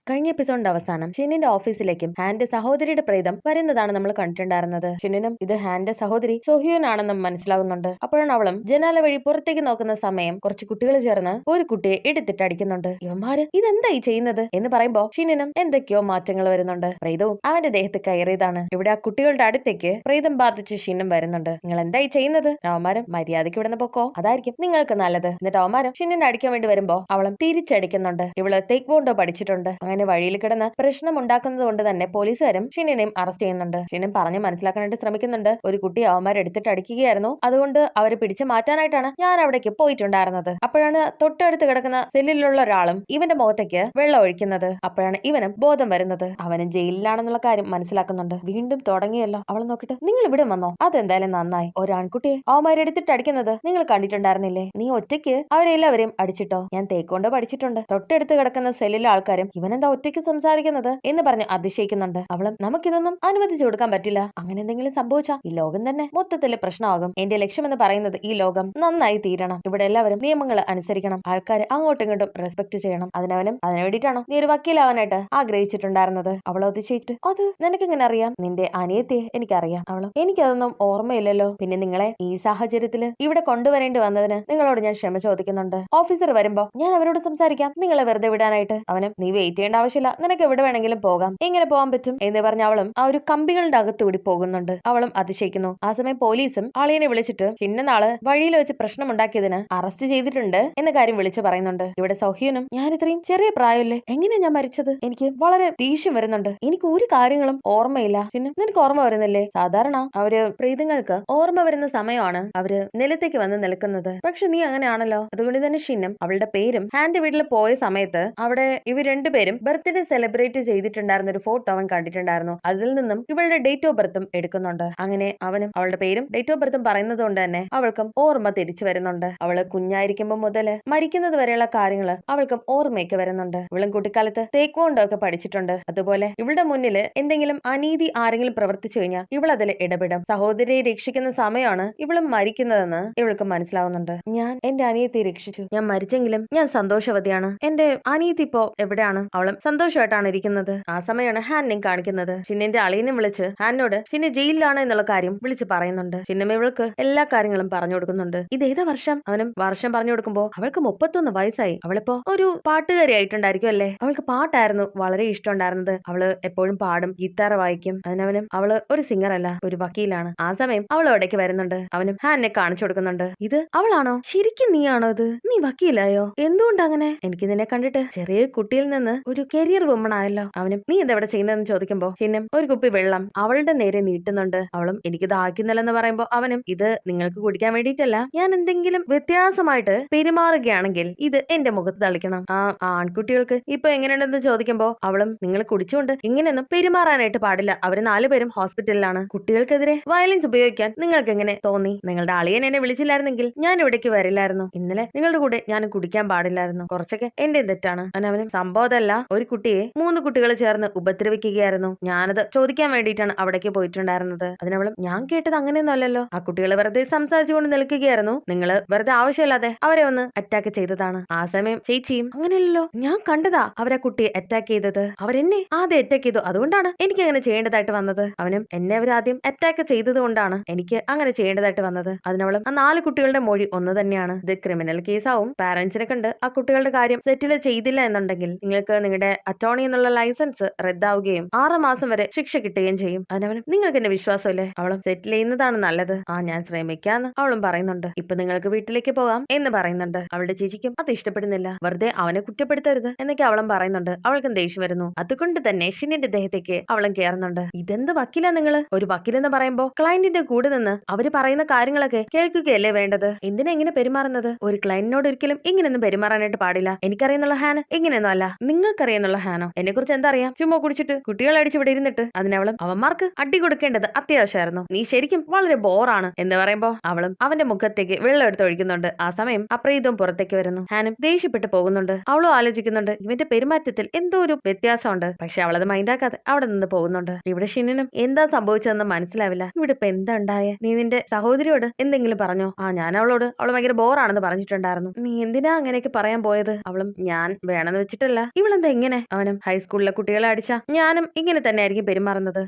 കഴിഞ്ഞ എപ്പിസോഡിന്റെ അവസാനം ഷിന്നിന്റെ ഓഫീസിലേക്കും ഹാന്റെ സഹോദരിയുടെ പ്രേതം വരുന്നതാണ് നമ്മൾ കണ്ടിട്ടുണ്ടായിരുന്നത്. ഷിന്നിനും ഇത് ഹാന്റെ സഹോദരി സോഹിയോൻ ആണെന്നും മനസ്സിലാവുന്നുണ്ട്. അപ്പോഴാണ് അവളും ജനാല വഴി പുറത്തേക്ക് നോക്കുന്ന സമയം കുറച്ച് കുട്ടികൾ ചേർന്ന് ഒരു കുട്ടിയെ എടുത്തിട്ട് അടിക്കുന്നുണ്ട്. ഇവന്മാര് ഇതെന്തായി ചെയ്യുന്നത് എന്ന് പറയുമ്പോ ഷിന്നിനും എന്തൊക്കെയോ മാറ്റങ്ങൾ വരുന്നുണ്ട്. പ്രേതവും അവന്റെ ദേഹത്ത് കയറിയതാണ്. ഇവിടെ ആ കുട്ടികളുടെ അടുത്തേക്ക് പ്രേതം ബാധിച്ച് ഷിന്നും വരുന്നുണ്ട്. നിങ്ങൾ എന്തായി ചെയ്യുന്നത്? അവന്മാരും മര്യാദയ്ക്ക് ഇവിടുന്ന് പൊക്കോ, അതായിരിക്കും നിങ്ങൾക്ക് നല്ലത്. എന്നിട്ട് അവന്മാരും ഷിന്നിനെ അടിക്കാൻ വേണ്ടി വരുമ്പോ അവളും തിരിച്ചടിക്കുന്നുണ്ട്. ഇവള് തേക്വോണ്ടോ പഠിച്ചിട്ടുണ്ട്. അങ്ങനെ വഴിയിൽ കിടന്ന് പ്രശ്നം ഉണ്ടാക്കുന്നത് കൊണ്ട് തന്നെ പോലീസുകാരും ഷിന്നിനെയും അറസ്റ്റ് ചെയ്യുന്നുണ്ട്. ഷിന്നും പറഞ്ഞ് മനസ്സിലാക്കാനായിട്ട് ശ്രമിക്കുന്നുണ്ട്. ഒരു കുട്ടി അവന്മാർ എടുത്തിട്ട് അടിക്കുകയായിരുന്നു, അതുകൊണ്ട് അവരെ പിടിച്ചു മാറ്റാനായിട്ടാണ് ഞാൻ അവിടേക്ക് പോയിട്ടുണ്ടായിരുന്നത്. അപ്പോഴാണ് തൊട്ടടുത്ത് കിടക്കുന്ന സെല്ലിലുള്ള ഒരാളും ഇവന്റെ മുഖത്തേക്ക് വെള്ളം ഒഴിക്കുന്നത്. അപ്പോഴാണ് ഇവനും ബോധം വരുന്നത്. അവനും ജയിലിലാണെന്നുള്ള കാര്യം മനസ്സിലാക്കുന്നുണ്ട്. വീണ്ടും തുടങ്ങിയല്ലോ. അവൾ നോക്കിട്ട് നിങ്ങൾ ഇവിടെ വന്നോ? അതെന്തായാലും നന്നായി. ഒരാൺകുട്ടിയെ അവന്മാരെടുത്തിട്ട് അടിക്കുന്നത് നിങ്ങൾ കണ്ടിട്ടുണ്ടായിരുന്നില്ലേ? നീ ഒറ്റയ്ക്ക് അവരെല്ലാവരെയും അടിച്ചിട്ടോ? ഞാൻ തേക്കൊണ്ട് പഠിച്ചിട്ടുണ്ട്. തൊട്ടടുത്ത് കിടക്കുന്ന സെല്ലിലെ ആൾക്കാരും ഇവനെന്താ ഒറ്റയ്ക്ക് സംസാരിക്കുന്നത് എന്ന് പറഞ്ഞ് അതിശയിക്കുന്നുണ്ട്. അവളും നമുക്കിതൊന്നും അനുവദിച്ചു കൊടുക്കാൻ പറ്റില്ല. അങ്ങനെ എന്തെങ്കിലും സംഭവിച്ചാ ഈ ലോകം തന്നെ മൊത്തത്തില് പ്രശ്നമാകും. എന്റെ ലക്ഷ്യമെന്ന് പറയുന്നത് ഈ ലോകം നന്നായി തീരണം. ഇവിടെ എല്ലാവരും നിയമങ്ങൾ അനുസരിക്കണം. ആൾക്കാരെ അങ്ങോട്ടും ഇങ്ങോട്ടും റെസ്പെക്ട് ചെയ്യണം. അതിനു വേണ്ടിയിട്ടാണോ നീ ഒരു വക്കീലാവാനായിട്ട് ആഗ്രഹിച്ചിട്ടുണ്ടായിരുന്നത്? അവൾ അതിശയിച്ചിട്ട് അത് നിനക്കെങ്ങനെ അറിയാം? നിന്റെ അനിയത്തിയെ എനിക്കറിയാം. അവളും എനിക്കതൊന്നും ഓർമ്മയില്ലല്ലോ. പിന്നെ നിങ്ങളെ ഈ സാഹചര്യത്തില് ഇവിടെ കൊണ്ടുവരേണ്ടി വന്നതിന് നിങ്ങളോട് ഞാൻ ക്ഷമ ചോദിക്കുന്നുണ്ട്. ഓഫീസർ വരുമ്പോ ഞാൻ അവരോട് സംസാരിക്കാം, നിങ്ങളെ വെറുതെ വിടാനായിട്ട്. അവനും നീ വെയിറ്റ് ചെയ്യേണ്ട ആവശ്യമില്ല, നിനക്ക് എവിടെ വേണമെങ്കിലും പോകാം. എങ്ങനെ പോകാൻ പറ്റും എന്ന് പറഞ്ഞ അവളും ആ ഒരു കമ്പികളുടെ അകത്തുകൂടി പോകുന്നുണ്ട്. അവളും അതിശയിക്കുന്നു. ആ സമയം പോലീസും ആളിനെ വിളിച്ചിട്ട് ഇന്ന നാള് വഴിയിൽ വെച്ച് പ്രശ്നമുണ്ടാക്കിയതിന് അറസ്റ്റ് ചെയ്തിട്ടുണ്ട് എന്ന കാര്യം വിളിച്ചു പറയുന്നുണ്ട്. ഇവിടെ സൗഹ്യനും ഞാൻ ഇത്രയും ചെറിയ പ്രായമല്ലേ, എങ്ങനെയാ ഞാൻ മരിച്ചത്? എനിക്ക് വളരെ ദേഷ്യം വരുന്നുണ്ട്. എനിക്ക് ഒരു കാര്യങ്ങളും ഓർമ്മയില്ല. പിന്നെ നിനക്ക് ഓർമ്മ വരുന്നില്ലേ? സാധാരണ അവര് പ്രീതങ്ങൾക്ക് ഓർമ്മ വരുന്ന സമയമാണ് അവര് നിലത്തേക്ക് വന്ന് നിൽക്കുന്നത്. പക്ഷെ നീ അങ്ങനെയാണല്ലോ. അതുകൊണ്ട് തന്നെ ഷിന്നും അവളുടെ പേരും ഹാന്റെ വീട്ടിൽ പോയ സമയത്ത് അവിടെ ഇവർ രണ്ടുപേരും ബർത്ത്ഡേ സെലിബ്രേറ്റ് ചെയ്തിട്ടുണ്ടായിരുന്ന ഒരു ഫോട്ടോ അവൻ കണ്ടിട്ടുണ്ടായിരുന്നു. അതിൽ നിന്നും ഇവളുടെ ഡേറ്റ് ഓഫ് ബർത്തും എടുക്കുന്നുണ്ട്. അങ്ങനെ അവനും അവളുടെ പേരും ഡേറ്റ് ഓഫ് ബർത്തും പറയുന്നത് കൊണ്ട് തന്നെ അവൾക്കും ഓർമ്മ തിരിച്ചു വരുന്നുണ്ട്. അവള് കുഞ്ഞായിരിക്കുമ്പോൾ മുതൽ മരിക്കുന്നത് വരെയുള്ള കാര്യങ്ങൾ അവൾക്കും ഓർമ്മയൊക്കെ വരുന്നുണ്ട്. ഇവളും കുട്ടിക്കാലത്ത് തേക്വോണ്ടോ ഒക്കെ പഠിച്ചിട്ടുണ്ട്. അതുപോലെ ഇവളുടെ മുന്നിൽ എന്തെങ്കിലും അനീതി ആരെങ്കിലും പ്രവർത്തിച്ചു കഴിഞ്ഞാൽ ഇവൾ അതിൽ ഇടപെടും. സഹോദരിയെ രക്ഷിക്കുന്ന സമയമാണ് ഇവളും മരിക്കുന്നതെന്ന് ഇവൾക്ക് മനസ്സിലാവുന്നുണ്ട്. ഞാൻ എന്റെ അനിയത്തെ രക്ഷിച്ചു. ഞാൻ മരിച്ചെങ്കിലും ഞാൻ സന്തോഷവതിയാണ്. എന്റെ അനിയത്തി ഇപ്പോ എവിടെയാണ്? അവളും സന്തോഷമായിട്ടാണ് ഇരിക്കുന്നത്. ആ സമയമാണ് ഹാനിനെയും കാണിക്കുന്നത്. ഷിന്നിന്റെ അളിയനും വിളിച്ച് ഹാനോട് ഷിന്നെ ജയിലിലാണ് എന്നുള്ള കാര്യം വിളിച്ച് പറയുന്നുണ്ട്. ഷിന്നും ഇവൾക്ക് എല്ലാ കാര്യങ്ങളും പറഞ്ഞു കൊടുക്കുന്നുണ്ട്. ഇത് ഏതാ വർഷം? അവനും വർഷം പറഞ്ഞു കൊടുക്കുമ്പോ അവൾക്ക് 31 വയസ്സായി. അവളിപ്പോ ഒരു പാട്ടുകാരി ആയിട്ടുണ്ടായിരിക്കും അല്ലേ? അവൾക്ക് പാട്ടായിരുന്നു വളരെ ഇഷ്ടമുണ്ടായിരുന്നത്. അവള് എപ്പോഴും പാടും, ഗിത്താർ വായിക്കും. അതിനവനും അവള് ഒരു സിംഗർ അല്ല, ഒരു വക്കീലാണ്. ആ സമയം അവൾ അവിടേക്ക് വരുന്നുണ്ട്. അവനും ഹാനെ കാണിച്ചു കൊടുക്കുന്നുണ്ട്. ഇത് അവളാണോ? ശരിക്കും നീയാണോ ഇത്? നീ വക്കീലായോ? എന്തുകൊണ്ടങ്ങനെ? എനിക്ക് നിന്നെ കണ്ടിട്ട് ചെറിയ കുട്ടിയിൽ നിന്ന് ഒരു കരിയർ വുമൺ ആയല്ലോ. അവനും നീ എന്തെവിടെ ചെയ്യുന്നതെന്ന് ചോദിക്കുമ്പോ ചിന്നും ഒരു കുപ്പി വെള്ളം അവളുടെ നേരെ നീട്ടുന്നുണ്ട്. അവളും എനിക്ക് ദാഹിക്കുന്നില്ലെന്ന് പറയുമ്പോ അവനും ഇത് നിങ്ങൾക്ക് കുടിക്കാൻ വേണ്ടിയിട്ടല്ല, ഞാൻ എന്തെങ്കിലും വ്യത്യാസമായിട്ട് പെരുമാറുകയാണെങ്കിൽ ഇത് എന്റെ മുഖത്ത് തളിക്കണം. ആ ആൺകുട്ടികൾക്ക് ഇപ്പൊ എങ്ങനെയുണ്ടെന്ന് ചോദിക്കുമ്പോ അവളും നിങ്ങൾ കുടിച്ചുകൊണ്ട് ഇങ്ങനെയൊന്നും പെരുമാറാനായിട്ട് പാടില്ല. അവര് 4 പേരും ഹോസ്പിറ്റലിലാണ്. കുട്ടികൾക്കെതിരെ വയലൻസ് ഉപയോഗിക്കാൻ നിങ്ങൾക്ക് എങ്ങനെ തോന്നി? നിങ്ങളുടെ അളിയൻ എന്നെ വിളിച്ചില്ലായിരുന്നെങ്കിൽ ഞാൻ ഇവിടേക്ക് വരില്ലായിരുന്നു. ഇന്നലെ നിങ്ങളുടെ കൂടെ ഞാൻ കുടിക്കാൻ പാടില്ലായിരുന്നു. കുറച്ചൊക്കെ എന്റെ തെറ്റാണ്. അവനും സംഭവമല്ല, ഒരു കുട്ടിയെ 3 കുട്ടികൾ ചേർന്ന് ഉപദ്രവിക്കുകയായിരുന്നു. ഞാനത് ചോദിക്കാൻ വേണ്ടിയിട്ടാണ് അവിടേക്ക് പോയിട്ടുണ്ടായിരുന്നത്. അതിനവളും ഞാൻ കേട്ടത് അങ്ങനെയൊന്നും അല്ലല്ലോ. ആ കുട്ടികൾ വെറുതെ സംസാരിച്ചുകൊണ്ട് നിൽക്കുകയായിരുന്നു. നിങ്ങൾ വെറുതെ ആവശ്യമില്ലാതെ അവരെ ഒന്ന് അറ്റാക്ക് ചെയ്തതാണ്. ആ സമയം ചേച്ചിയും അങ്ങനെയല്ലോ, ഞാൻ കണ്ടതാ അവരെ കുട്ടിയെ അറ്റാക്ക് ചെയ്തത്. അവരെന്നെ ആദ്യം അറ്റാക്ക് ചെയ്തു, അതുകൊണ്ടാണ് എനിക്ക് അങ്ങനെ ചെയ്യേണ്ടതായിട്ട് വന്നത്. അവനും എന്നെ അവരാദ്യം അറ്റാക്ക് ചെയ്തത് കൊണ്ടാണ് എനിക്ക് അങ്ങനെ ചെയ്യേണ്ടതായിട്ട് വന്നത്. അതിനവളും ആ 4 കുട്ടികളുടെ മൊഴി ഒന്ന് തന്നെയാണ്. ഇത് ക്രിമിനൽ കേസാവും. പാരന്റ്സിനെ കണ്ട് ആ കുട്ടികളുടെ കാര്യം സെറ്റിൽ ചെയ്തില്ല എന്നുണ്ടെങ്കിൽ നിങ്ങൾക്ക് നിങ്ങളുടെ അറ്റോർണി എന്നുള്ള ലൈസൻസ് റദ്ദാവുകയും 6 മാസം വരെ ശിക്ഷ കിട്ടുകയും ചെയ്യും. അതിനവനും നിങ്ങൾക്ക് എന്നെ വിശ്വാസമില്ലേ? അവളും സെറ്റിൽ ചെയ്യുന്നതാണ് നല്ലത്. ഞാൻ ശ്രമിക്കാന്ന് അവളും പറയുന്നുണ്ട്. ഇപ്പൊ നിങ്ങൾക്ക് വീട്ടിലേക്ക് പോകാം എന്ന് പറയുന്നുണ്ട്. അവളുടെ ചേച്ചിക്കും അത് ഇഷ്ടപ്പെടുന്നില്ല. വെറുതെ അവനെ കുറ്റപ്പെടുത്തരുത് എന്നൊക്കെ അവളും പറയുന്നുണ്ട്. അവൾക്കും ദേഷ്യം വരുന്നു. അതുകൊണ്ട് തന്നെ ഷിന്നിന്റെ ദേഹത്തേക്ക് അവളും കയറുന്നുണ്ട്. ഇതെന്ത് വക്കീലാ നിങ്ങള്? ഒരു വക്കീലെന്ന് പറയുമ്പോ ക്ലയന്റിന്റെ കൂടെ നിന്ന് അവര് പറയുന്ന കാര്യങ്ങളൊക്കെ കേൾക്കുകയല്ലേ വേണ്ടത്? എന്തിനാ ഇങ്ങനെ പെരുമാറുന്നത്? ഒരു ക്ലയന്റിനോട് ഒരിക്കലും ഇങ്ങനെയൊന്നും പെരുമാറാനായിട്ട് പാടില്ല. എനിക്കറിയുന്നുള്ള ഹാന ഇങ്ങനെയൊന്നും അല്ല. നിങ്ങൾക്കറിയുന്നുള്ള ഹാനോ? എന്നെ കുറിച്ച് എന്താ അറിയാം? ചുമ്മാ കുടിച്ചിട്ട് കുട്ടികളെ അടിച്ച് ഇവിടെ ഇരുന്നിട്ട്. അതിനവളും അവന്മാർക്ക് അടി കൊടുക്കേണ്ടത് അത്യാവശ്യമായിരുന്നു. നീ ശരിക്കും വളരെ ബോറാണ് എന്ന് പറയുമ്പോ അവളും അവന്റെ മുഖത്തേക്ക് വെള്ളം എടുത്ത് ഒഴിക്കുന്നുണ്ട്. ആ സമയം അപ്രീതവും പുറത്തേക്ക് വരുന്നു. ഹാനും ദേഷ്യപ്പെട്ട് പോകുന്നുണ്ട്. അവളും ആലോചിക്കുന്നുണ്ട് ഇവന്റെ പെരുമാറ്റത്തിൽ എന്തോ ഒരു വ്യത്യാസമുണ്ട്. പക്ഷെ അവളത് മൈൻഡാക്കാതെ അവിടെ നിന്ന് പോകുന്നുണ്ട്. ഇവിടെ ഷിന്നിനും എന്താ സംഭവിച്ചതെന്ന് മനസ്സിലാവില്ല. ഇവിടെ ഇപ്പൊ എന്താ ഉണ്ടായേ? നീ നിന്റെ സഹോദരിയോട് എന്തെങ്കിലും പറഞ്ഞോ? ഞാൻ അവളോട് അവൾ ഭയങ്കര ബോറാണെന്ന് പറഞ്ഞിട്ടുണ്ടായിരുന്നു. നീ എന്തിനാ അങ്ങനെയൊക്കെ പറയാൻ പോയത്? അവളും ഞാൻ വേണമെന്ന് വെച്ചിട്ടല്ല. ഇവളെന്താ ഇങ്ങനെ? അവനും ഹൈസ്കൂളിലെ കുട്ടികളെ അടിച്ച ഞാനും ഇങ്ങനെ തന്നെ ആയിരിക്കും പെരുമാറുന്നത്.